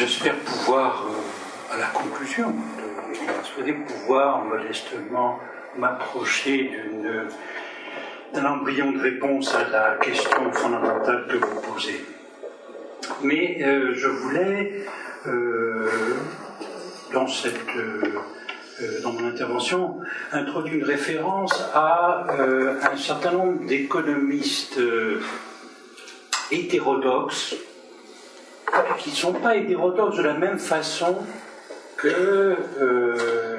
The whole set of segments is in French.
j'espère pouvoir, à la conclusion de l'exposé, pouvoir modestement m'approcher d'un embryon de réponse à la question fondamentale que vous posez. Mais je voulais, dans mon intervention, introduire une référence à un certain nombre d'économistes hétérodoxes, qui ne sont pas hétérodoxes de la même façon que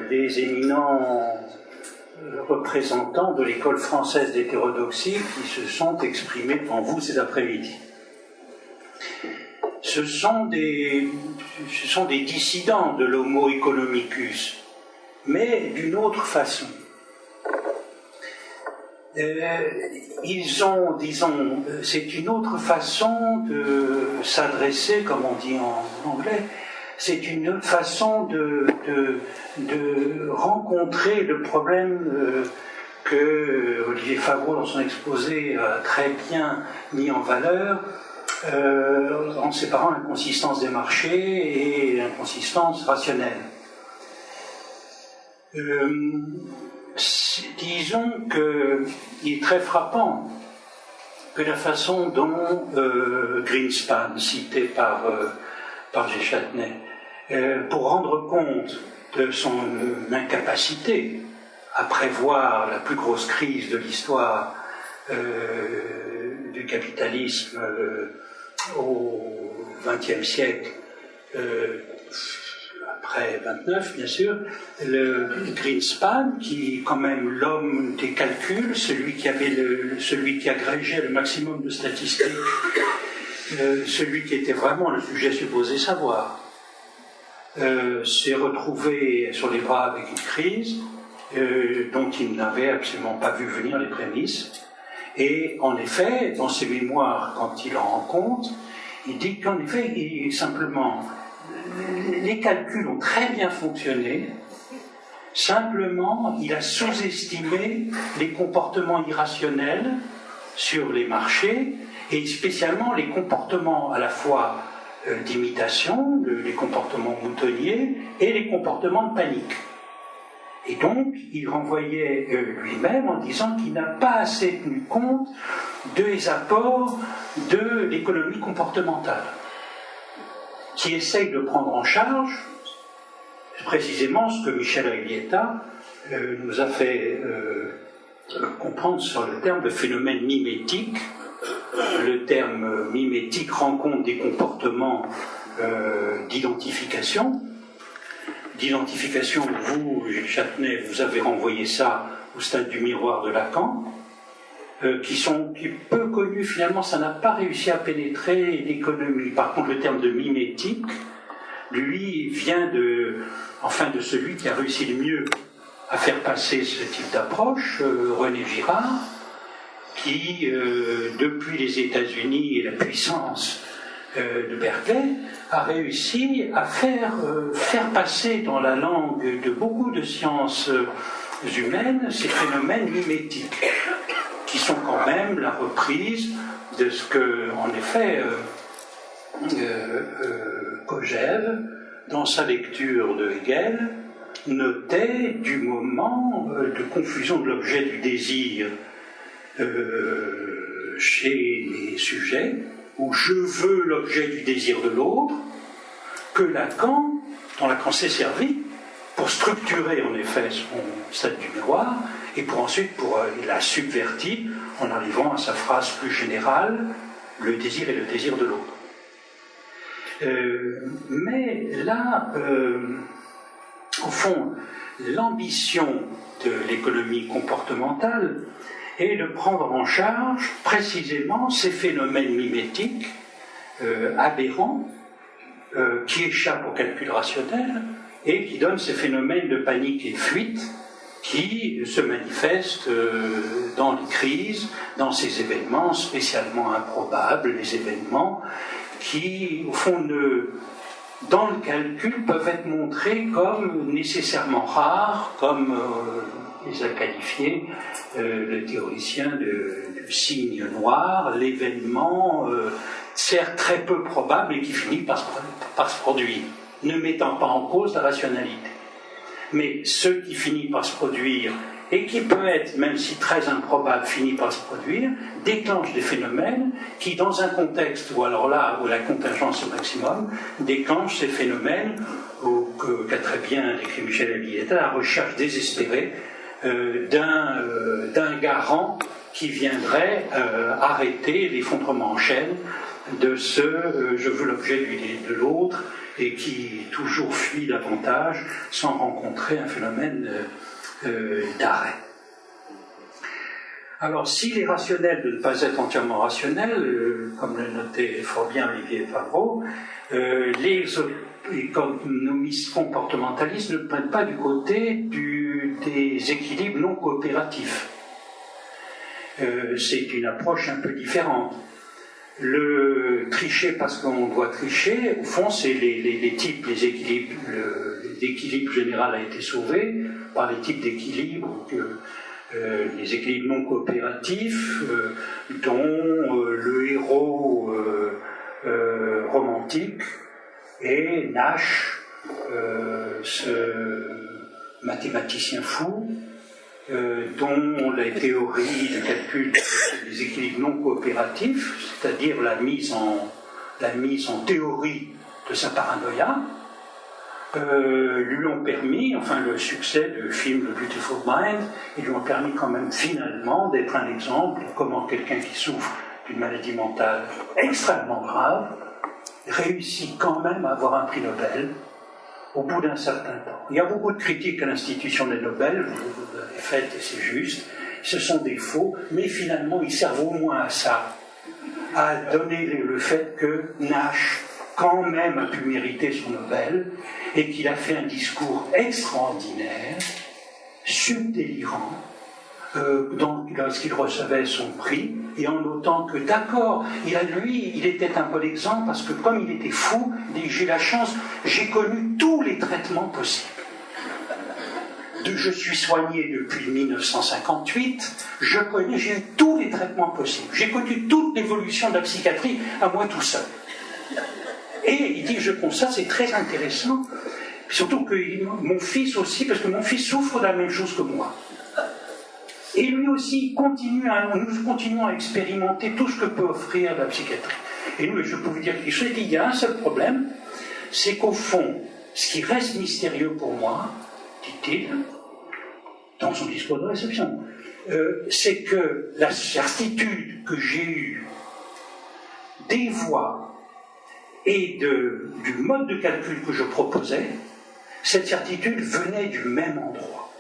les éminents représentants de l'école française d'hétérodoxie qui se sont exprimés devant vous cet après-midi. Ce sont des dissidents de l'homo economicus, mais d'une autre façon. Ils ont, disons, c'est une autre façon de s'adresser, comme on dit en anglais, c'est une autre façon de rencontrer le problème que Olivier Favreau, dans son exposé, a très bien mis en valeur, en séparant l'inconsistance des marchés et l'inconsistance rationnelle. Disons qu'il est très frappant que la façon dont Greenspan, cité par G. Châtenay, pour rendre compte de son incapacité à prévoir la plus grosse crise de l'histoire du capitalisme au XXe siècle, après 29 bien sûr, le Greenspan, qui est quand même l'homme des calculs, celui qui agrégeait le maximum de statistiques, celui qui était vraiment le sujet supposé savoir, s'est retrouvé sur les bras avec une crise dont il n'avait absolument pas vu venir les prémices. Et en effet, dans ses mémoires, quand il en rend compte, il dit qu'en effet, simplement, les calculs ont très bien fonctionné, simplement, il a sous-estimé les comportements irrationnels sur les marchés, et spécialement les comportements à la fois d'imitation, les comportements moutonniers, et les comportements de panique. Et donc, il renvoyait lui-même en disant qu'il n'a pas assez tenu compte des apports de l'économie comportementale, qui essaye de prendre en charge précisément ce que Michel Aglietta nous a fait comprendre sur le terme de phénomène mimétique. Le terme mimétique rend compte des comportements d'identification. D'identification, vous, Châtenay, vous avez renvoyé ça au stade du miroir de Lacan, qui est peu connu finalement, ça n'a pas réussi à pénétrer l'économie. Par contre, le terme de mimétique, lui, vient de celui qui a réussi le mieux à faire passer ce type d'approche, René Girard, qui, depuis les États-Unis et la puissance de Berkeley, a réussi à faire passer dans la langue de beaucoup de sciences humaines ces phénomènes mimétiques, qui sont quand même la reprise de ce que, en effet, Kojève, dans sa lecture de Hegel, notait du moment de confusion de l'objet du désir chez les sujets, où je veux l'objet du désir de l'autre, que Lacan s'est servi pour structurer en effet son stade du miroir, et il l'a subverti en arrivant à sa phrase plus générale, le désir est le désir de l'autre. Mais là, au fond, l'ambition de l'économie comportementale est de prendre en charge précisément ces phénomènes mimétiques aberrants qui échappent au calcul rationnel et qui donnent ces phénomènes de panique et fuite qui se manifestent dans les crises, dans ces événements spécialement improbables, les événements qui, au fond, dans le calcul, peuvent être montrés comme nécessairement rares, comme les a qualifiés le théoricien du signe noir, l'événement, certes très peu probable et qui finit par se produire, ne mettant pas en cause la rationalité. Mais ce qui finit par se produire, et qui peut être, même si très improbable, finit par se produire, déclenche des phénomènes qui, dans un contexte où, alors là, où la contingence est au maximum, déclenche ces phénomènes qu'a très bien décrit Michel Abiletta, la recherche désespérée d'un garant qui viendrait arrêter l'effondrement en chaîne de ce je veux l'objet de l'autre et qui toujours fuit davantage sans rencontrer un phénomène d'arrêt. Alors, s'il est rationnel de ne pas être entièrement rationnel, comme le notait fort bien Olivier Favreau, les économistes comportementalistes ne prennent pas du côté des équilibres non coopératifs. C'est une approche un peu différente. Le tricher parce qu'on doit tricher, au fond, c'est les types, les équilibres. L'équilibre général a été sauvé par les types d'équilibres, les équilibres non coopératifs, dont le héros romantique et Nash, ce mathématicien fou, dont les théories de calcul des équilibres non coopératifs, c'est-à-dire la mise en théorie de sa paranoïa, lui ont permis, enfin le succès du film The Beautiful Mind, ils lui ont permis quand même finalement d'être un exemple de comment quelqu'un qui souffre d'une maladie mentale extrêmement grave réussit quand même à avoir un prix Nobel au bout d'un certain temps. Il y a beaucoup de critiques à l'institution des Nobel, vous l'avez fait et c'est juste, ce sont des faux, mais finalement ils servent au moins à ça, à donner le fait que Nash quand même a pu mériter son Nobel et qu'il a fait un discours extraordinaire, subdélirant, lorsqu'il recevait son prix, et en notant que d'accord, il était un bon exemple parce que comme il était fou, il dit j'ai la chance, j'ai connu tous les traitements possibles. Je suis soigné depuis 1958, j'ai eu tous les traitements possibles, j'ai connu toute l'évolution de la psychiatrie à moi tout seul. Et il dit, je constate, c'est très intéressant, surtout que mon fils aussi, parce que mon fils souffre de la même chose que moi. Et lui aussi, nous continuons à expérimenter tout ce que peut offrir la psychiatrie. Et nous, je peux vous dire quelque chose, il y a un seul problème, c'est qu'au fond, ce qui reste mystérieux pour moi, dit-il, dans son discours de réception, c'est que la certitude que j'ai eue des voies et du mode de calcul que je proposais, cette certitude venait du même endroit.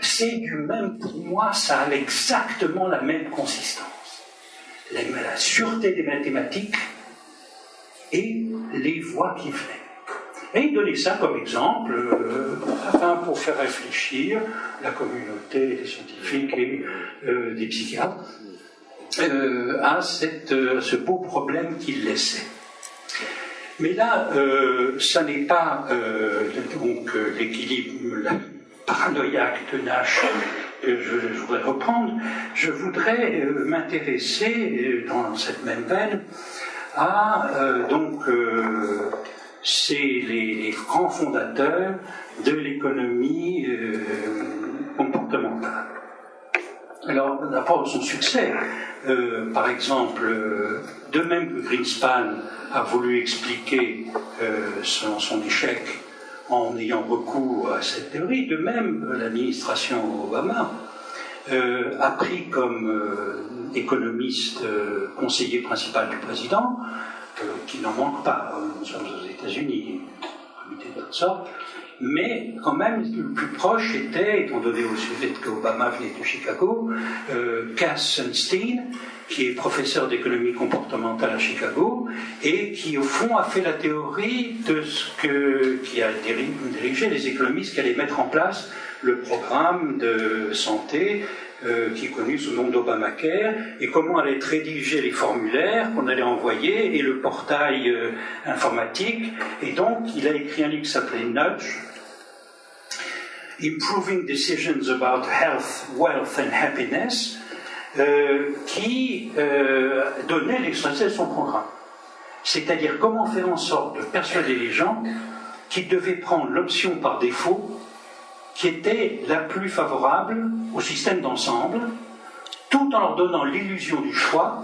C'est du même, pour moi, ça a exactement la même consistance. La sûreté des mathématiques et les voies qui venaient. Et il donnait ça comme exemple, pour faire réfléchir la communauté des scientifiques et des psychiatres à ce beau problème qu'il laissait. Mais là, ça n'est pas l'équilibre paranoïaque de Nash que je voudrais reprendre. Je voudrais m'intéresser dans cette même veine à c'est les grands fondateurs de l'économie comportementale. Alors, d'abord, son succès. Par exemple, de même que Greenspan a voulu expliquer son échec en ayant recours à cette théorie, de même, l'administration Obama a pris comme économiste conseiller principal du président, qui n'en manque pas, nous sommes aux États-Unis, comité de toutes sortes, mais quand même, le plus proche était, étant donné au fait qu'Obama venait de Chicago, Cass Sunstein, qui est professeur d'économie comportementale à Chicago, et qui, au fond, a fait la théorie de qui a dirigé les économistes qui allaient mettre en place le programme de santé qui est connu sous le nom d'Obamacare, et comment allaient être rédigés les formulaires qu'on allait envoyer, et le portail informatique. Et donc, il a écrit un livre qui s'appelait Nudge, Improving Decisions About Health, Wealth and Happiness, qui donnait l'extrémité de son programme. C'est-à-dire comment faire en sorte de persuader les gens qu'ils devaient prendre l'option par défaut qui était la plus favorable au système d'ensemble, tout en leur donnant l'illusion du choix.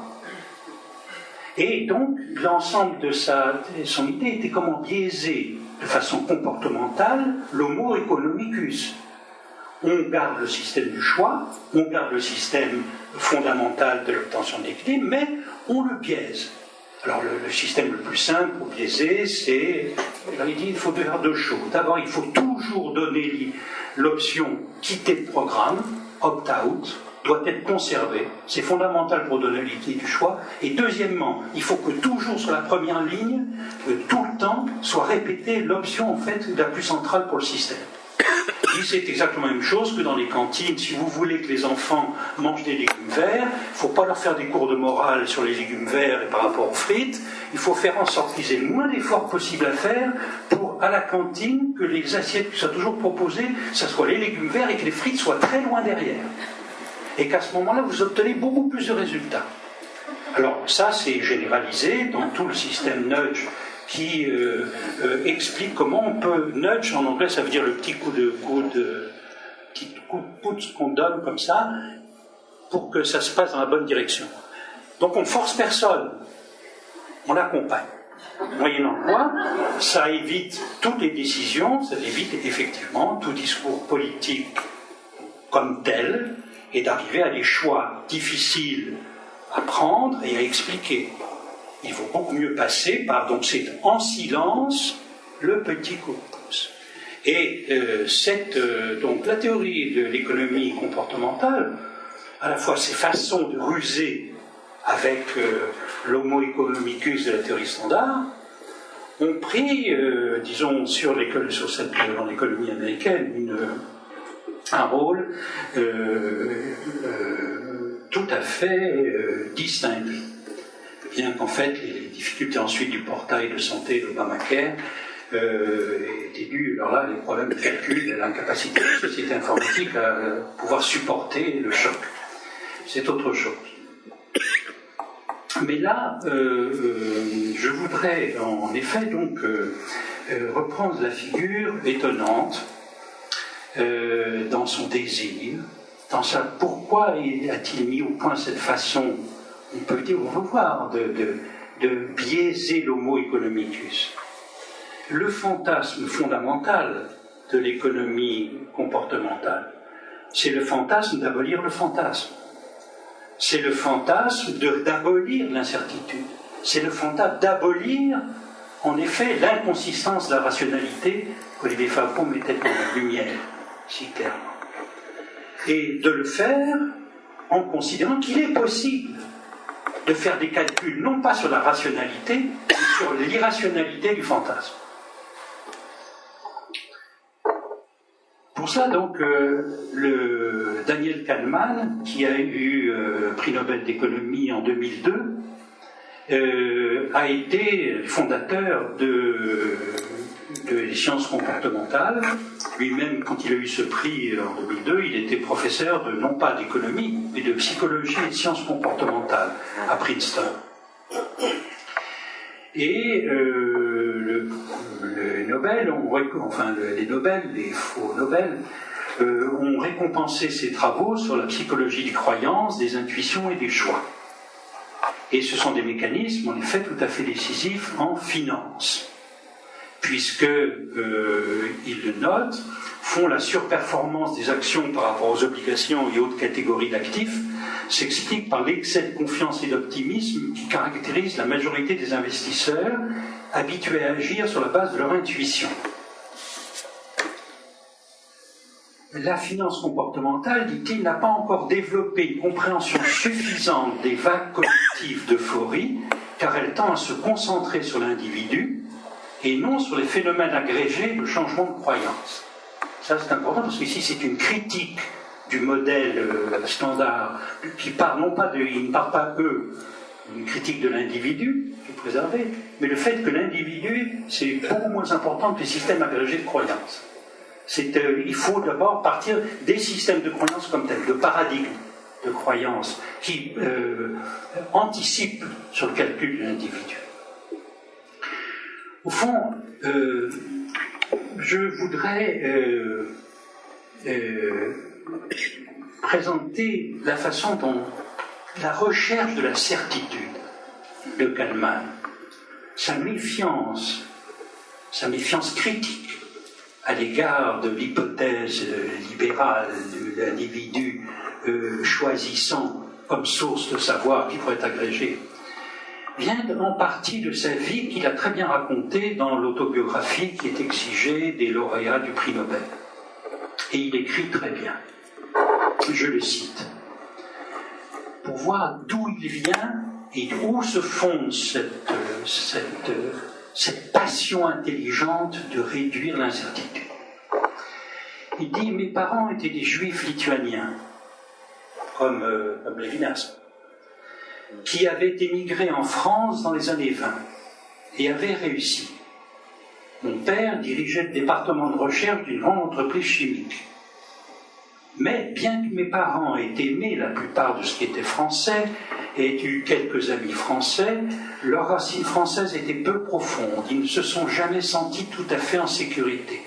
Et donc, l'ensemble de son idée était comment biaiser de façon comportementale l'homo economicus. On garde le système du choix, on garde le système fondamental de l'obtention de l'équilibre, mais on le biaise. Alors le système le plus simple pour biaiser, c'est, il dit, il faut faire deux choses. D'abord, il faut toujours donner l'option quitter le programme, opt-out, doit être conservée. C'est fondamental pour donner l'équilibre du choix. Et deuxièmement, il faut que toujours sur la première ligne, tout le temps, soit répétée l'option en fait la plus centrale pour le système. C'est exactement la même chose que dans les cantines. Si vous voulez que les enfants mangent des légumes verts, il ne faut pas leur faire des cours de morale sur les légumes verts et par rapport aux frites. Il faut faire en sorte qu'ils aient le moins d'efforts possible à faire pour, à la cantine, que les assiettes qui soient toujours proposées, ça soit les légumes verts et que les frites soient très loin derrière. Et qu'à ce moment-là, vous obtenez beaucoup plus de résultats. Alors ça, c'est généralisé dans tout le système nudge qui explique comment on peut, nudge en anglais ça veut dire le petit coup de pouce qu'on donne comme ça pour que ça se passe dans la bonne direction. Donc on force personne, on l'accompagne. Moyennant quoi, ça évite toutes les décisions, ça évite effectivement tout discours politique comme tel et d'arriver à des choix difficiles à prendre et à expliquer. Il faut beaucoup mieux passer par, donc c'est en silence, le petit coup de pouce. Et donc la théorie de l'économie comportementale, à la fois ces façons de ruser avec l'homo economicus de la théorie standard, ont pris, disons, dans l'économie américaine, un rôle tout à fait distingué. Bien qu'en fait, les difficultés ensuite du portail de santé de l'Obamacare étaient dues, alors là, les problèmes de calcul et l'incapacité de la société informatique à pouvoir supporter le choc. C'est autre chose. Mais là, je voudrais en effet donc reprendre la figure étonnante dans son désir, dans sa pourquoi a-t-il mis au point cette façon, on peut dire, on peut voir, de biaiser l'homo economicus. Le fantasme fondamental de l'économie comportementale, c'est le fantasme d'abolir le fantasme. C'est le fantasme d'abolir l'incertitude. C'est le fantasme d'abolir, en effet, l'inconsistance de la rationalité qu'Olivier Facon mettait en lumière, si clairement. Et de le faire en considérant qu'il est possible de faire des calculs, non pas sur la rationalité, mais sur l'irrationalité du fantasme. Pour ça, donc, le Daniel Kahneman, qui a eu prix Nobel d'économie en 2002, a été fondateur des sciences comportementales. Lui-même, quand il a eu ce prix en 2002, il était professeur non pas d'économie, mais de psychologie et de sciences comportementales à Princeton. Et les Nobel, les faux Nobel, ont récompensé ses travaux sur la psychologie des croyances, des intuitions et des choix. Et ce sont des mécanismes, en effet, tout à fait décisifs en finance, puisque, ils le notent, font la surperformance des actions par rapport aux obligations et autres catégories d'actifs, s'explique par l'excès de confiance et d'optimisme qui caractérise la majorité des investisseurs habitués à agir sur la base de leur intuition. La finance comportementale, dit-il, n'a pas encore développé une compréhension suffisante des vagues collectives d'euphorie, car elle tend à se concentrer sur l'individu et non sur les phénomènes agrégés de changement de croyance. Ça, c'est important parce qu'ici, c'est une critique du modèle standard qui part non pas il ne part pas une critique de l'individu qui est préservé, mais le fait que l'individu, c'est beaucoup moins important que les systèmes agrégés de croyances. Il faut d'abord partir des systèmes de croyances comme tels, de paradigmes. de croyance qui anticipe sur le calcul de l'individu. Au fond, je voudrais présenter la façon dont la recherche de la certitude de Kahneman, sa méfiance critique à l'égard de l'hypothèse libérale de l'individu choisissant comme source de savoir qui pourrait être agrégé, vient en partie de sa vie qu'il a très bien racontée dans l'autobiographie qui est exigée des lauréats du prix Nobel. Et il écrit très bien. Je le cite. Pour voir d'où il vient et où se fonde cette passion intelligente de réduire l'incertitude. Il dit, mes parents étaient des juifs lituaniens, comme Lévinas, qui avaient émigré en France dans les années 20 et avaient réussi. Mon père dirigeait le département de recherche d'une grande entreprise chimique. Mais bien que mes parents aient aimé la plupart de ce qui était français et aient eu quelques amis français, leurs racines françaises étaient peu profondes. Ils ne se sont jamais sentis tout à fait en sécurité.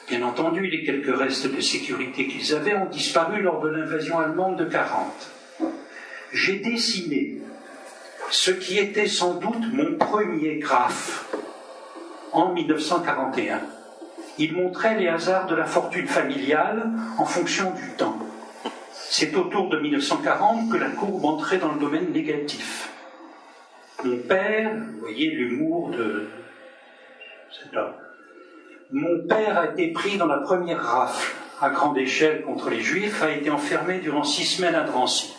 Bien entendu, les quelques restes de sécurité qu'ils avaient ont disparu lors de l'invasion allemande de 1940. J'ai dessiné ce qui était sans doute mon premier graphe en 1941. Il montrait les hasards de la fortune familiale en fonction du temps. C'est autour de 1940 que la courbe entrait dans le domaine négatif. Mon père, vous voyez l'humour de cet homme, mon père a été pris dans la première rafle à grande échelle contre les Juifs, a été enfermé durant 6 semaines à Drancy.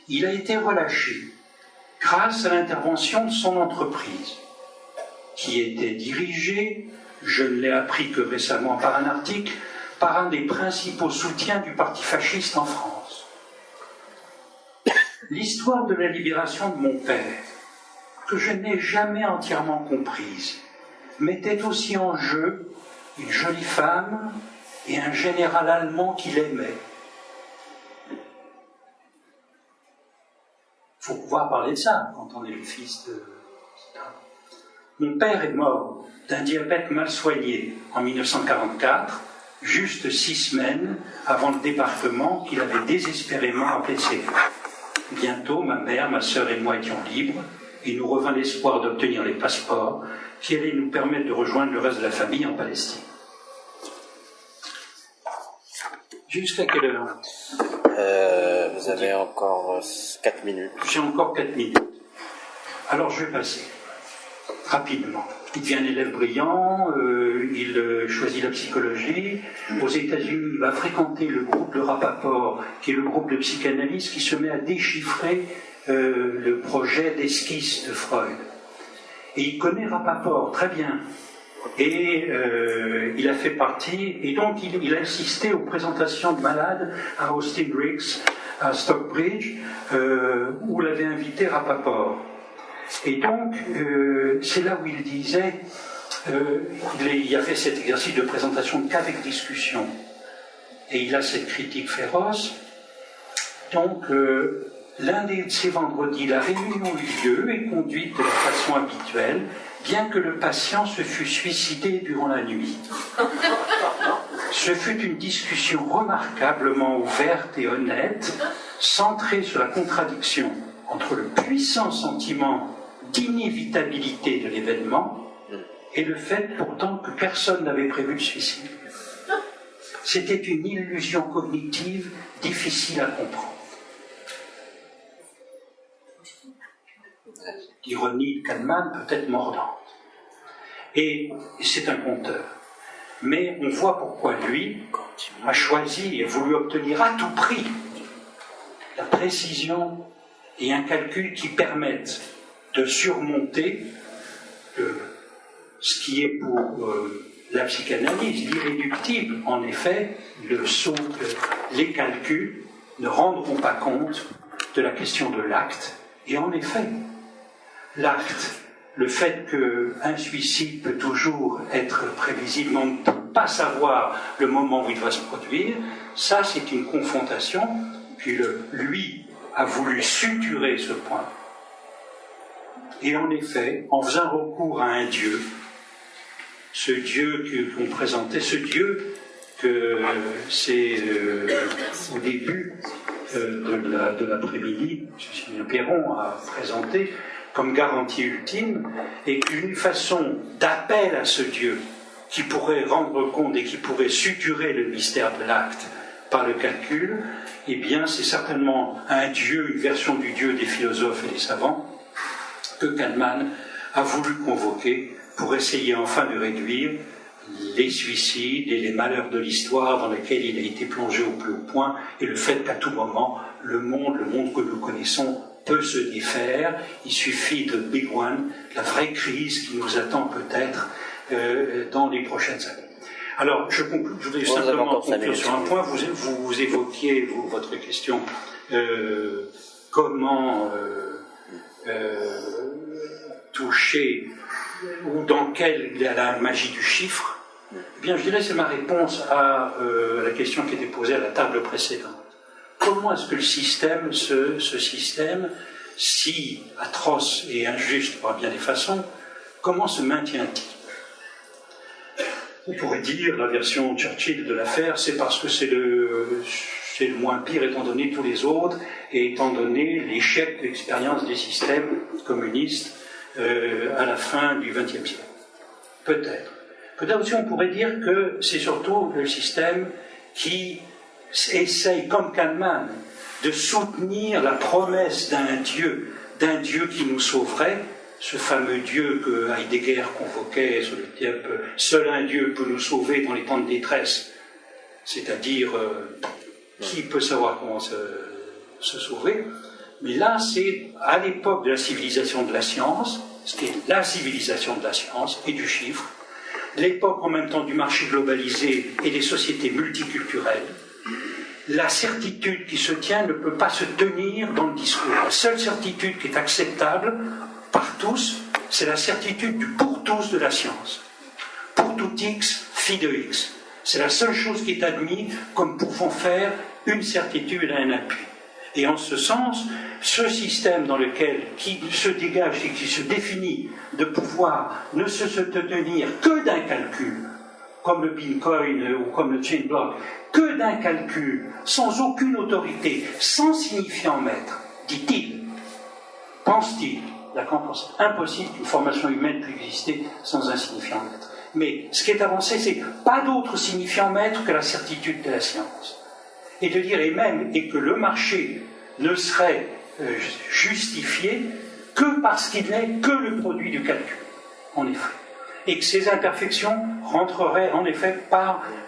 Il a été relâché grâce à l'intervention de son entreprise, qui était dirigée, je ne l'ai appris que récemment par un article, par un des principaux soutiens du parti fasciste en France. L'histoire de la libération de mon père, que je n'ai jamais entièrement comprise, mettait aussi en jeu une jolie femme et un général allemand qu'il aimait. Il faut pouvoir parler de ça quand on est le fils de... Mon père est mort d'un diabète mal soigné en 1944, juste 6 semaines avant le débarquement qu'il avait désespérément appelé ses voeux. Bientôt, ma mère, ma sœur et moi étions libres, et nous revint l'espoir d'obtenir les passeports qui allaient nous permettre de rejoindre le reste de la famille en Palestine. Jusqu'à quelle heure? Vous avez encore 4 minutes. J'ai encore 4 minutes. Alors je vais passer rapidement. Il devient un élève brillant, il choisit la psychologie. Aux États-Unis, il va fréquenter le groupe de Rappaport, qui est le groupe de psychanalyse qui se met à déchiffrer le projet d'esquisse de Freud. Et il connaît Rappaport très bien. Et il a fait partie, et donc il a assisté aux présentations de malades à Austin Briggs, à Stockbridge, où l'avait invité Rappaport. Et donc, c'est là où il disait, il a fait cet exercice de présentation qu'avec discussion. Et il a cette critique féroce. Donc, l'un de ces vendredis, la réunion eut lieu et conduite de la façon habituelle, bien que le patient se fût suicidé durant la nuit. Ce fut une discussion remarquablement ouverte et honnête, centrée sur la contradiction entre le puissant sentiment d'inévitabilité de l'événement et le fait pourtant que personne n'avait prévu le suicide. C'était une illusion cognitive difficile à comprendre. L'ironie de Kahneman peut être mordante. Et c'est un conteur. Mais on voit pourquoi lui a choisi et voulu obtenir à tout prix la précision et un calcul qui permettent de surmonter ce qui est pour la psychanalyse l'irréductible. En effet, les calculs ne rendront pas compte de la question de l'acte. Et en effet, l'acte, le fait qu'un suicide peut toujours être prévisiblement pas savoir le moment où il va se produire, ça c'est une confrontation, puis lui a voulu suturer ce point. Et en effet, en faisant recours à un dieu, ce dieu qu'on présentait, ce dieu que c'est au début de l'après-midi, M. Perron a présenté comme garantie ultime, et une façon d'appel à ce dieu qui pourrait rendre compte et qui pourrait suturer le mystère de l'acte par le calcul, eh bien c'est certainement un dieu, une version du dieu des philosophes et des savants, que Kahneman a voulu convoquer pour essayer enfin de réduire les suicides et les malheurs de l'histoire dans lesquels il a été plongé au plus haut point, et le fait qu'à tout moment, le monde que nous connaissons, peut se défaire. Il suffit de Big One, la vraie crise qui nous attend peut-être dans les prochaines années. Alors, je voudrais simplement conclure sur un point. Vous évoquiez, votre question, comment toucher, ou dans la magie du chiffre. Eh bien, je dirais, c'est ma réponse à la question qui était posée à la table précédente. Comment est-ce que le système, ce système, si atroce et injuste par bien des façons, comment se maintient-il? On pourrait dire, la version Churchill de l'affaire, c'est parce que c'est le moins pire étant donné tous les autres, et étant donné l'échec de l'expérience des systèmes communistes à la fin du XXe siècle. Peut-être. Peut-être aussi on pourrait dire que c'est surtout le système qui essaye, comme Kahneman, de soutenir la promesse d'un Dieu qui nous sauverait, ce fameux Dieu que Heidegger convoquait sur le terme « seul un Dieu peut nous sauver dans les temps de détresse », c'est-à-dire qui peut savoir comment se sauver. Mais là, c'est à l'époque de la civilisation de la science, c'était la civilisation de la science et du chiffre, l'époque en même temps du marché globalisé et des sociétés multiculturelles. La certitude qui se tient ne peut pas se tenir dans le discours. La seule certitude qui est acceptable par tous, c'est la certitude du pour tous de la science. Pour tout X, phi de X. C'est la seule chose qui est admise comme pouvant faire une certitude à un appui. Et en ce sens, ce système dans lequel, qui se dégage et qui se définit de pouvoir ne se tenir que d'un calcul, comme le Bitcoin ou comme le chain block, que d'un calcul, sans aucune autorité, sans signifiant maître, dit-il, pense-t-il, Lacan pense impossible qu'une formation humaine puisse exister sans un signifiant maître. Mais ce qui est avancé, c'est pas d'autre signifiant maître que la certitude de la science. Et de dire, et que le marché ne serait justifié que parce qu'il n'est que le produit du calcul, en effet. Et que ces imperfections rentreraient, en effet,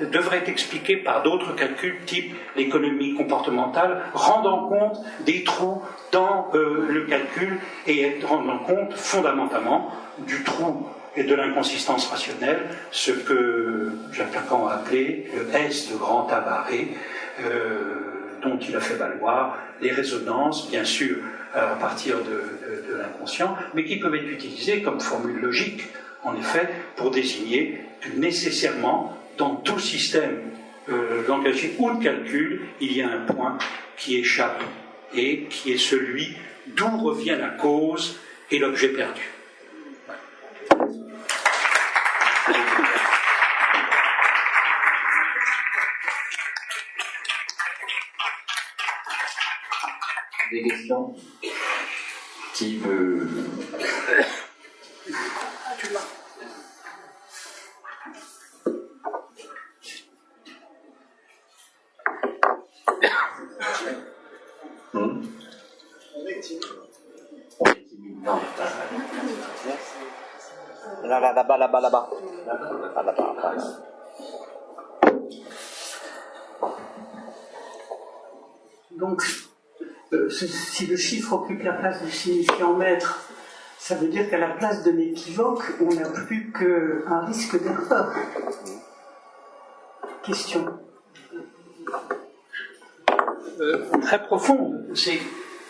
devraient être expliquées par d'autres calculs, type l'économie comportementale, rendant compte des trous dans le calcul et rendant compte, fondamentalement, du trou et de l'inconsistance rationnelle, ce que Jacques Lacan a appelé le S de grand Tabaret, dont il a fait valoir les résonances, bien sûr, à partir de l'inconscient, mais qui peuvent être utilisées comme formule logique, en effet, pour désigner que nécessairement, dans tout système langagier ou de calcul, il y a un point qui échappe et qui est celui d'où revient la cause et l'objet perdu. Des questions? Qui veut... Là-bas. Donc, si le chiffre occupe la place du signifiant maître, ça veut dire qu'à la place de l'équivoque, on n'a plus qu'un risque d'erreur. Question. Très profonde. C'est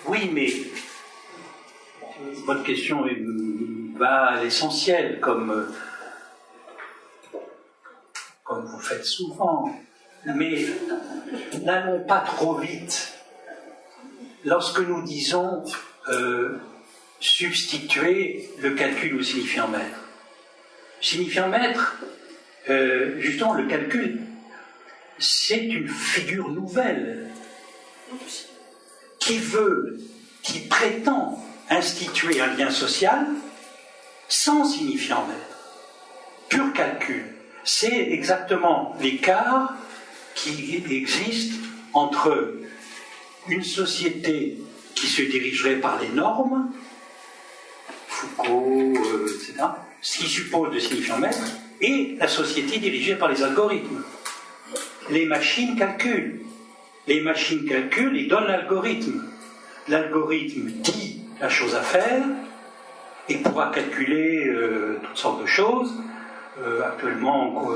oui, mais votre question va à l'essentiel, comme comme vous faites souvent, mais n'allons pas trop vite. Lorsque nous disons substituer le calcul au signifiant mètre. Le signifiant mètre, justement, le calcul, c'est une figure nouvelle qui prétend instituer un lien social sans signifiant mètre. Pur calcul. C'est exactement l'écart qui existe entre une société qui se dirigerait par les normes, Foucault, etc., ce qui suppose de signifiant mètre, et la société dirigée par les algorithmes. Les machines calculent. Les machines calculent et donnent l'algorithme. L'algorithme dit la chose à faire et pourra calculer toutes sortes de choses. Actuellement,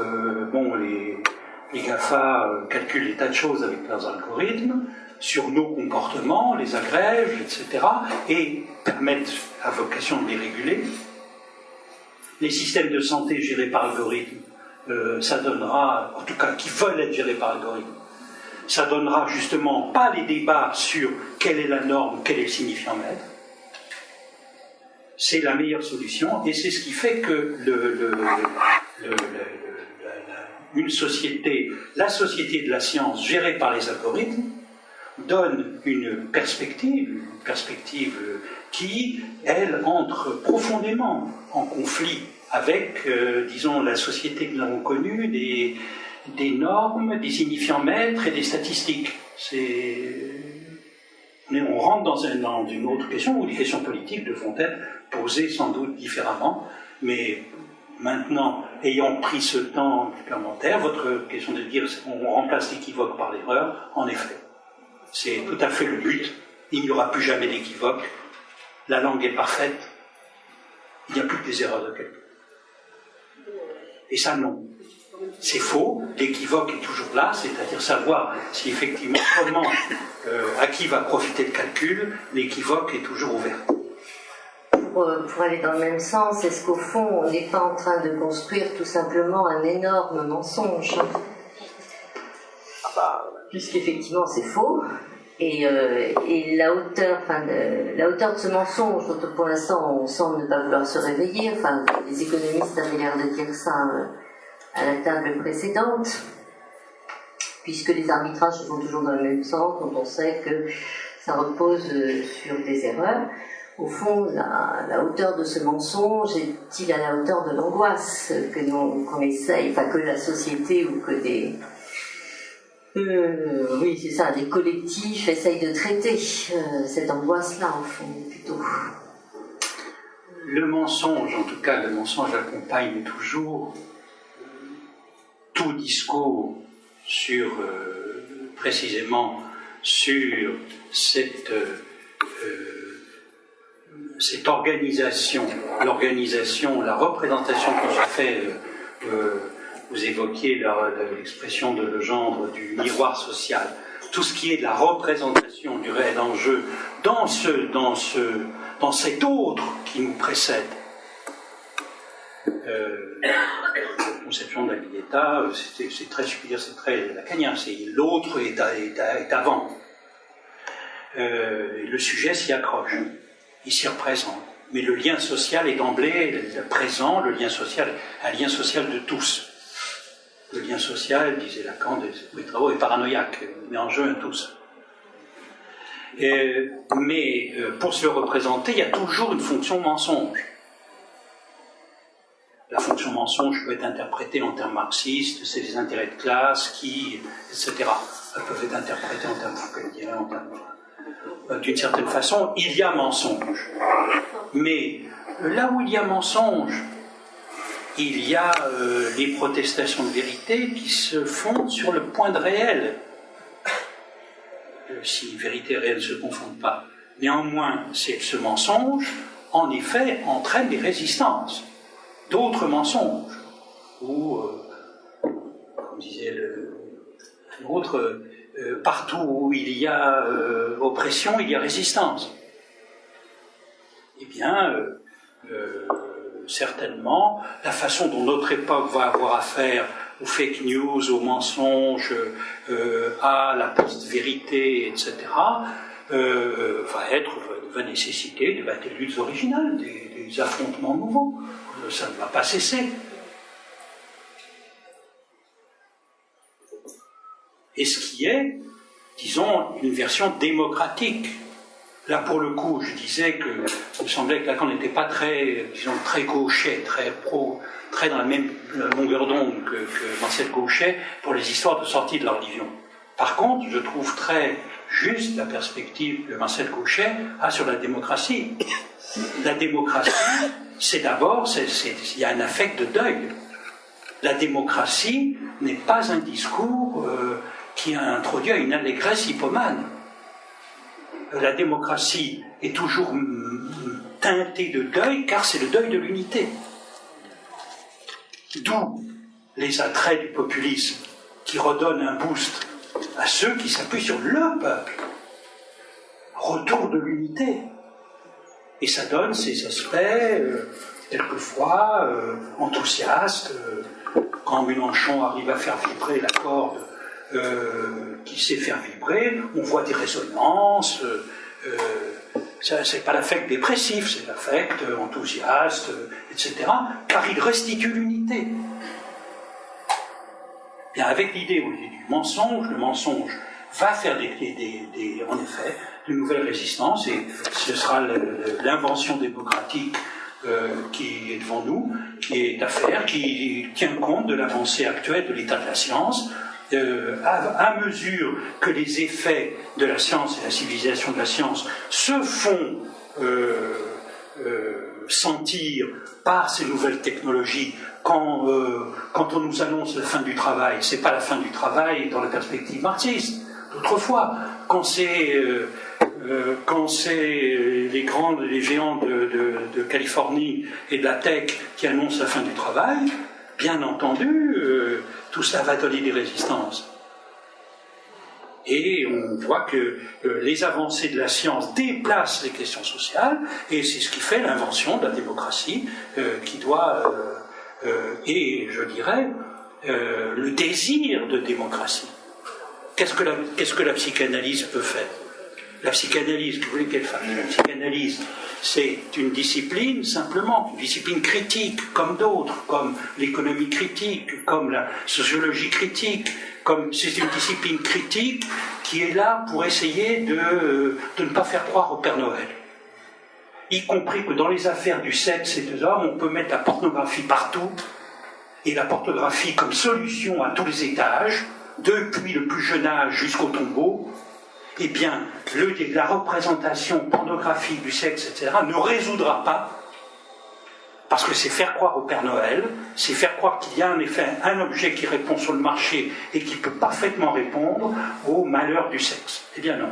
les GAFA calculent des tas de choses avec leurs algorithmes sur nos comportements, les agrègent, etc., et permettent à vocation de les réguler. Les systèmes de santé gérés par algorithme, ça donnera, en tout cas qui veulent être gérés par algorithme, ça donnera justement pas les débats sur quelle est la norme, quel est le signifiant mètre. C'est la meilleure solution et c'est ce qui fait que une société, la société de la science gérée par les algorithmes, donne une perspective qui, elle, entre profondément en conflit avec, disons, la société que nous avons connue, des normes, des signifiants mètres et des statistiques. On rentre dans une autre question où les questions politiques devront être posées sans doute différemment, mais maintenant, ayant pris ce temps supplémentaire, votre question de dire on remplace l'équivoque par l'erreur, en effet, c'est tout à fait le but. Il n'y aura plus jamais d'équivoque. La langue est parfaite. Il n'y a plus que des erreurs de calcul. Et ça, non. C'est faux. L'équivoque est toujours là, c'est-à-dire savoir si effectivement à qui va profiter le calcul. L'équivoque est toujours ouvert. Pour aller dans le même sens, est-ce qu'au fond, on n'est pas en train de construire tout simplement un énorme mensonge ? Puisqu'effectivement c'est faux, et la hauteur de ce mensonge, dont pour l'instant on semble ne pas vouloir se réveiller, enfin les économistes avaient l'air de dire ça à la table précédente, puisque les arbitrages se font toujours dans le même sens, quand on sait que ça repose sur des erreurs. Au fond, la hauteur de ce mensonge est-il à la hauteur de l'angoisse qu'on essaye, enfin que la société ou que des... oui, c'est ça, des collectifs essayent de traiter cette angoisse-là, au fond, plutôt. Le mensonge, en tout cas, le mensonge accompagne toujours tout discours précisément sur cette organisation, la représentation qu'on se fait. Vous évoquiez l'expression de Legendre du miroir social. Tout ce qui est de la représentation du réel enjeu dans cet autre qui nous précède. La conception d'Alietta, c'est très lacanien, c'est l'autre est avant. Le sujet s'y accroche, il s'y représente. Mais le lien social est d'emblée présent, le lien social, un lien social de tous. Le lien social, disait Lacan, des travaux, est paranoïaque, met en jeu un tous. Mais pour se le représenter, il y a toujours une fonction mensonge. La fonction mensonge peut être interprétée en termes marxistes, c'est les intérêts de classe, etc. Elles peuvent être interprétées en termes foucauldiens, en termes... D'une certaine façon, il y a mensonge. Mais là où il y a mensonge, il y a les protestations de vérité qui se fondent sur le point de réel. Si vérité et réel ne se confondent pas. Néanmoins, ce mensonge, en effet, entraîne des résistances. D'autres mensonges, ou, comme disait l'autre, partout où il y a oppression, il y a résistance. Eh bien, certainement, la façon dont notre époque va avoir affaire aux fake news, aux mensonges, à la post-vérité, etc., va nécessiter des luttes originales, des affrontements nouveaux. Ça ne va pas cesser. Et ce qui est, disons, une version démocratique. Là, pour le coup, je disais que il me semblait que Lacan n'était pas très, disons, très gaucher, très dans la même longueur d'onde que Marcel Gauchet pour les histoires de sortie de la religion. Par contre, je trouve très juste la perspective que Marcel Gauchet a sur la démocratie. La démocratie, c'est d'abord, il y a un affect de deuil. La démocratie n'est pas un discours qui a introduit à une allégresse hippomane. La démocratie est toujours teintée de deuil, car c'est le deuil de l'unité. D'où les attraits du populisme, qui redonnent un boost à ceux qui s'appuient sur le peuple. Retour de l'unité. Et ça donne ces aspects, quelquefois, enthousiastes, quand Mélenchon arrive à faire vibrer la corde qui sait faire vibrer, on voit des résonances. C'est pas l'affect dépressif, c'est l'affect enthousiaste, etc. Car il restitue l'unité. Bien, avec l'idée du mensonge, le mensonge va faire en effet, de nouvelles résistances, et ce sera l'invention démocratique qui est devant nous, qui est à faire, qui tient compte de l'avancée actuelle de l'état de la science, à mesure que les effets de la science et la civilisation de la science se font sentir par ces nouvelles technologies. Quand on nous annonce la fin du travail, c'est pas la fin du travail dans la perspective marxiste. D'autrefois, quand c'est les géants de Californie et de la tech qui annoncent la fin du travail, bien entendu, tout ça va donner des résistances. Et on voit que les avancées de la science déplacent les questions sociales, et c'est ce qui fait l'invention de la démocratie qui doit, et je dirais, le désir de démocratie. Qu'est-ce que la psychanalyse peut faire? La psychanalyse, vous voulez qu'elle fasse? La psychanalyse, c'est une discipline, simplement, une discipline critique, comme d'autres, comme l'économie critique, comme la sociologie critique, c'est une discipline critique qui est là pour essayer de ne pas faire croire au Père Noël. Y compris que dans les affaires du sexe et des hommes, on peut mettre la pornographie partout, et la pornographie comme solution à tous les étages, depuis le plus jeune âge jusqu'au tombeau. Eh bien, la représentation pornographique du sexe, etc., ne résoudra pas, parce que c'est faire croire au Père Noël, c'est faire croire qu'il y a en effet un objet qui répond sur le marché et qui peut parfaitement répondre au malheur du sexe. Eh bien non.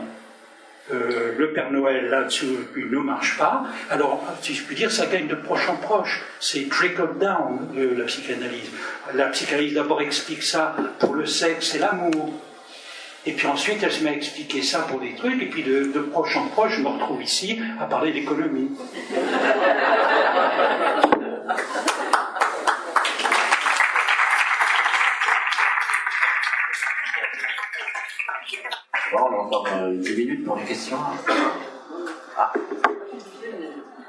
Le Père Noël là-dessus ne marche pas. Alors, si je puis dire, ça gagne de proche en proche. C'est trickle down, la psychanalyse. La psychanalyse d'abord explique ça pour le sexe et l'amour. Et puis ensuite, elle se met à expliquer ça pour des trucs, et puis de proche en proche, je me retrouve ici à parler d'économie. Bon, on a encore 10 minutes pour les questions. Ah.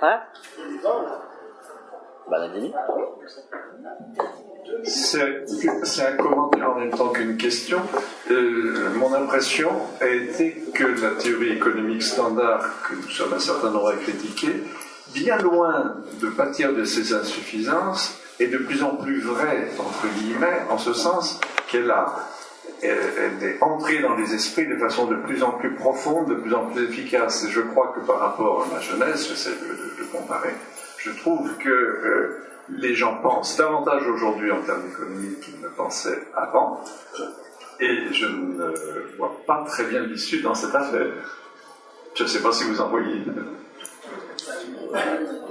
Hein? Baladini. C'est un commentaire en même temps qu'une question. Mon impression a été que la théorie économique standard, que nous sommes un certain nombre à critiquer, bien loin de pâtir de ses insuffisances, est de plus en plus vraie, entre guillemets, en ce sens qu'elle est entrée dans les esprits de façon de plus en plus profonde, de plus en plus efficace. Et je crois que par rapport à ma jeunesse, j'essaie de comparer, je trouve que les gens pensent davantage aujourd'hui en termes économiques qu'ils ne pensaient avant, et je ne vois pas très bien l'issue dans cette affaire. Je ne sais pas si vous en voyez.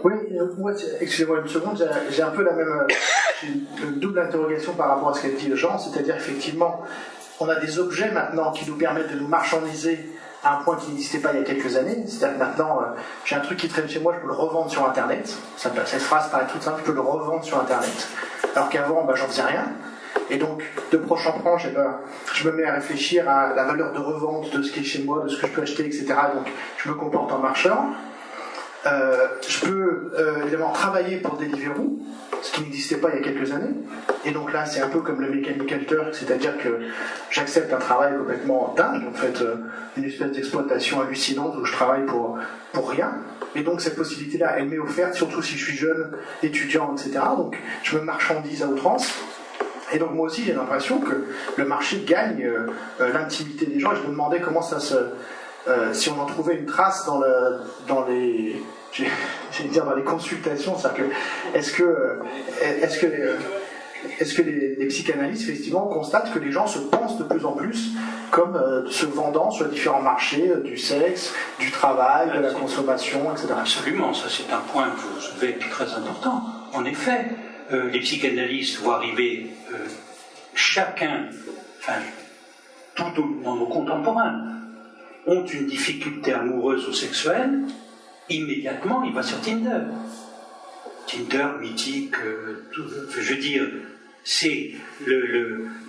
Oui, moi, excusez-moi une seconde, j'ai un peu la même une double interrogation par rapport à ce qu'a dit Jean, c'est-à-dire effectivement, on a des objets maintenant qui nous permettent de nous marchandiser à un point qui n'existait pas il y a quelques années. C'est-à-dire que maintenant, j'ai un truc qui traîne chez moi, je peux le revendre sur Internet. Cette phrase paraît toute simple, je peux le revendre sur Internet. Alors qu'avant, j'en faisais rien. Et donc, de proche en proche, je me mets à réfléchir à la valeur de revente de ce qui est chez moi, de ce que je peux acheter, etc. Donc, je me comporte en marchand. Je peux évidemment travailler pour Deliveroo, ce qui n'existait pas il y a quelques années. Et donc là, c'est un peu comme le Mechanical Turk, c'est-à-dire que j'accepte un travail complètement dingue, en fait, une espèce d'exploitation hallucinante où je travaille pour rien. Et donc cette possibilité-là, elle m'est offerte, surtout si je suis jeune, étudiant, etc. Donc je me marchandise à outrance. Et donc moi aussi, j'ai l'impression que le marché gagne l'intimité des gens. Et je me demandais comment ça se... si on en trouvait une trace dans les consultations, c'est-à-dire que est-ce que les psychanalystes effectivement constatent que les gens se pensent de plus en plus comme se vendant sur différents marchés du sexe, du travail, de la consommation, etc. Absolument, ça c'est un point que vous soulevez qui est très important. En effet, les psychanalystes voient arriver chacun, enfin, dans nos contemporains, ont une difficulté amoureuse ou sexuelle, immédiatement il va sur Tinder. Tinder, mythique, je veux dire, c'est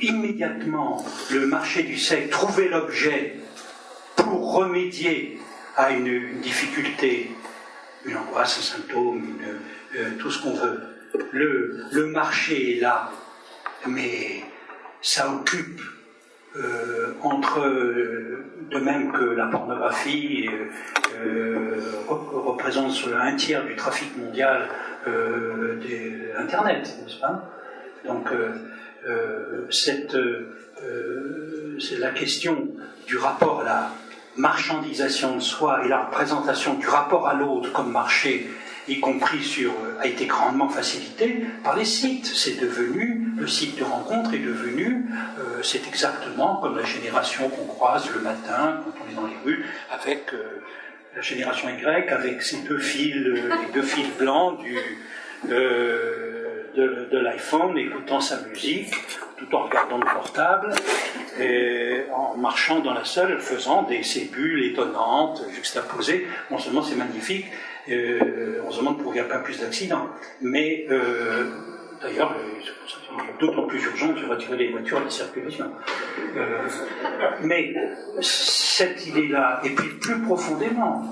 immédiatement le marché du sexe, trouver l'objet pour remédier à une difficulté, une angoisse, un symptôme, tout ce qu'on veut. Le marché est là, mais ça occupe de même que la pornographie représente un tiers du trafic mondial d'Internet, n'est-ce pas? Donc c'est la question du rapport à la marchandisation de soi et la représentation du rapport à l'autre comme marché, y compris a été grandement facilité par les sites. C'est devenu, le site de rencontre est devenu, c'est exactement comme la génération qu'on croise le matin quand on est dans les rues avec la génération Y, avec ces les deux fils blancs de l'iPhone, écoutant sa musique, tout en regardant le portable, et en marchant dans la salle, faisant ces bulles étonnantes, juxtaposées. Non seulement c'est magnifique, on se demande pourquoi il n'y a pas plus d'accidents. Mais d'ailleurs, il est d'autant plus urgent de retirer les voitures de la circulation. Mais cette idée-là, et puis plus profondément,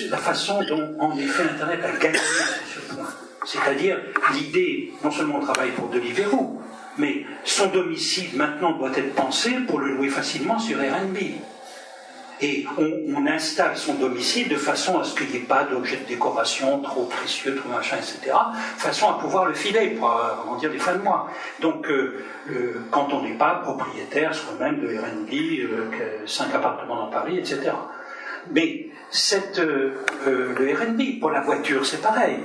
la façon dont, en effet, Internet a gagné sur ce point. C'est-à-dire l'idée, non seulement on travaille pour Deliveroo, mais son domicile maintenant doit être pensé pour le louer facilement sur Airbnb. Et on installe son domicile de façon à ce qu'il n'y ait pas d'objets de décoration trop précieux, trop machin, etc. De façon à pouvoir le filer, pour agrandir des fins de mois. Donc, quand on n'est pas propriétaire soi-même de Airbnb, 5 appartements dans Paris, etc. Mais le Airbnb, pour la voiture, c'est pareil.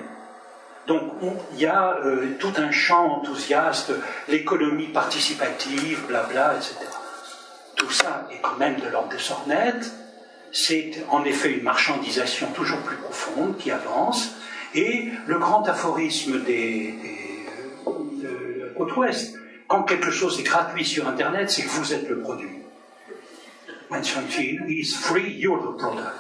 Donc il y a tout un champ enthousiaste, l'économie participative, blabla, etc. Tout ça est quand même de l'ordre des sornettes. C'est en effet une marchandisation toujours plus profonde qui avance. Et le grand aphorisme de la côte ouest, quand quelque chose est gratuit sur Internet, c'est que vous êtes le produit. When something is free, you're the product.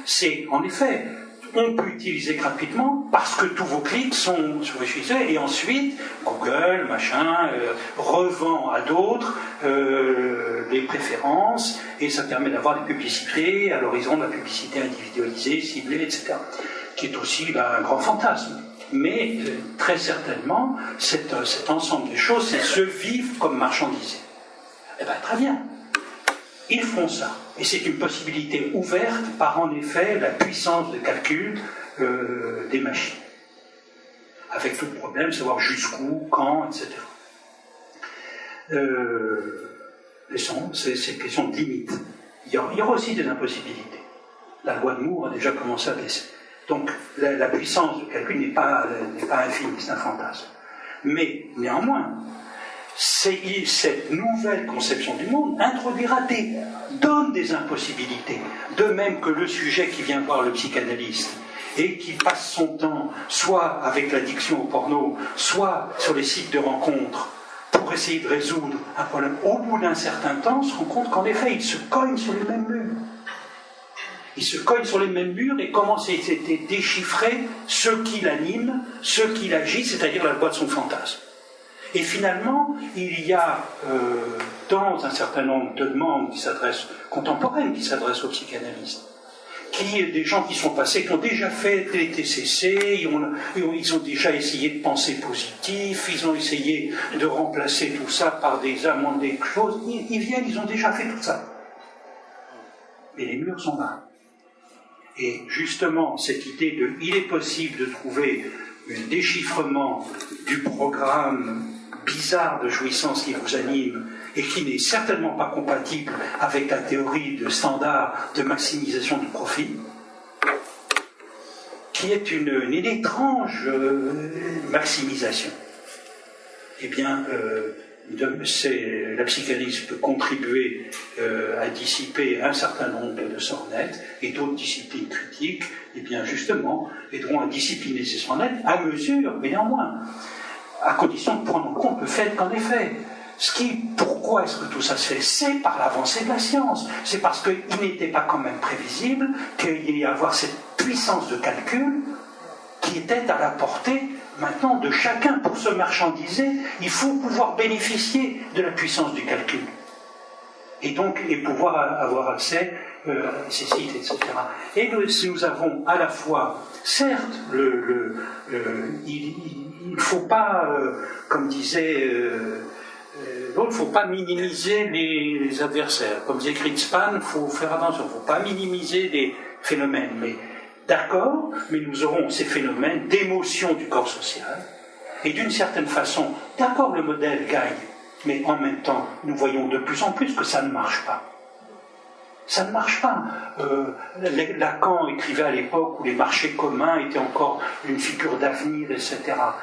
C'est en effet... on peut utiliser gratuitement parce que tous vos clics sont utilisés et ensuite Google, revend à d'autres les préférences et ça permet d'avoir des publicités à l'horizon de la publicité individualisée, ciblée, etc. qui est aussi un grand fantasme. Mais très certainement, cet ensemble des choses, c'est se vivre comme marchandisé. Eh bien, très bien. Ils font ça. Et c'est une possibilité ouverte par, en effet, la puissance de calcul des machines. Avec tout le problème, savoir jusqu'où, quand, etc. C'est une question de limite. Il y aura aussi des impossibilités. La loi de Moore a déjà commencé à laisser. Donc, la puissance de calcul n'est pas infinie, c'est un fantasme. Mais, néanmoins, cette nouvelle conception du monde donne des impossibilités. De même que le sujet qui vient voir le psychanalyste et qui passe son temps soit avec l'addiction au porno, soit sur les sites de rencontres pour essayer de résoudre un problème, au bout d'un certain temps, on se rend compte qu'en effet, il se cogne sur les mêmes murs. Il se cogne sur les mêmes murs et commence à déchiffrer ce qui l'anime, ce qui l'agit, c'est-à-dire la loi de son fantasme. Et finalement, il y a dans un certain nombre de demandes contemporaines qui s'adressent aux psychanalystes, des gens qui sont passés, qui ont déjà fait des TCC, ils ont déjà essayé de penser positif, ils ont essayé de remplacer tout ça par des amendes, des choses, ils viennent, ils ont déjà fait tout ça. Mais les murs sont là. Et justement, cette idée il est possible de trouver un déchiffrement du programme bizarre de jouissance qui vous anime et qui n'est certainement pas compatible avec la théorie de standard de maximisation du profit, qui est une étrange maximisation. Eh bien, la psychanalyse peut contribuer à dissiper un certain nombre de sornettes, et d'autres disciplines critiques, eh bien justement, aideront à discipliner ces sornettes à mesure, mais néanmoins, à condition de prendre en compte le fait qu'en effet, pourquoi est-ce que tout ça se fait? C'est par l'avancée de la science. C'est parce qu'il n'était pas quand même prévisible qu'il y ait avoir cette puissance de calcul qui était à la portée maintenant de chacun. Pour se marchandiser, il faut pouvoir bénéficier de la puissance du calcul. Et donc, pouvoir avoir accès à ces sites, etc. Et nous avons à la fois, certes, il ne faut pas, comme disait l'autre, il ne faut pas minimiser les adversaires. Comme disait Greenspan, il faut faire attention, il ne faut pas minimiser les phénomènes. Mais d'accord, mais nous aurons ces phénomènes d'émotion du corps social, et d'une certaine façon, d'accord, le modèle gagne, mais en même temps, nous voyons de plus en plus que ça ne marche pas. Ça ne marche pas. Lacan écrivait à l'époque où les marchés communs étaient encore une figure d'avenir, etc.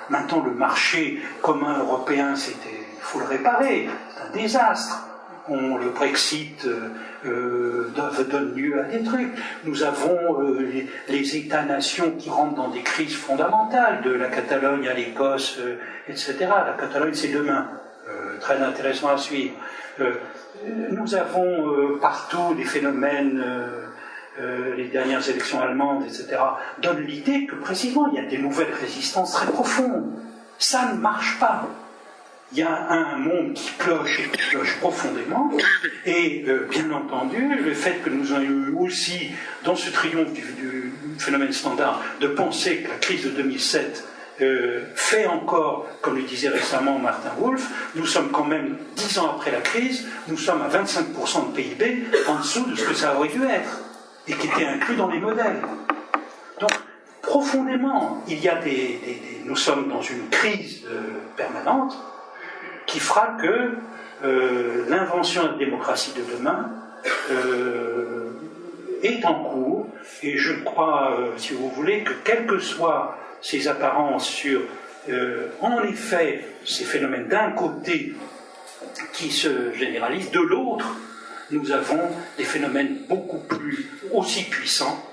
Maintenant, le marché commun européen, il faut le réparer, c'est un désastre. Le Brexit donne lieu à des trucs. Nous avons les États-nations qui rentrent dans des crises fondamentales, de la Catalogne à l'Écosse, etc. La Catalogne, c'est demain. Très intéressant à suivre. Nous avons partout des phénomènes, les dernières élections allemandes, etc., donnent l'idée que précisément il y a des nouvelles résistances très profondes. Ça ne marche pas. Il y a un monde qui cloche et qui cloche profondément, et bien entendu, le fait que nous ayons eu aussi, dans ce triomphe du phénomène standard, de penser que la crise de 2007 fait encore, comme le disait récemment Martin Wolf, nous sommes quand même, 10 ans après la crise, nous sommes à 25% de PIB en dessous de ce que ça aurait dû être, et qui était inclus dans les modèles. Donc, profondément, nous sommes dans une crise permanente, qui fera que l'invention de la démocratie de demain est en cours, et je crois, si vous voulez, que quelles que soient ces apparences sur, en effet, ces phénomènes d'un côté qui se généralisent, de l'autre, nous avons des phénomènes beaucoup plus aussi puissants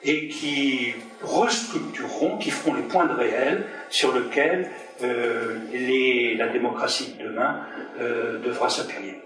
et qui restructureront, qui feront les points de réel sur lesquels la démocratie de demain devra s'appuyer.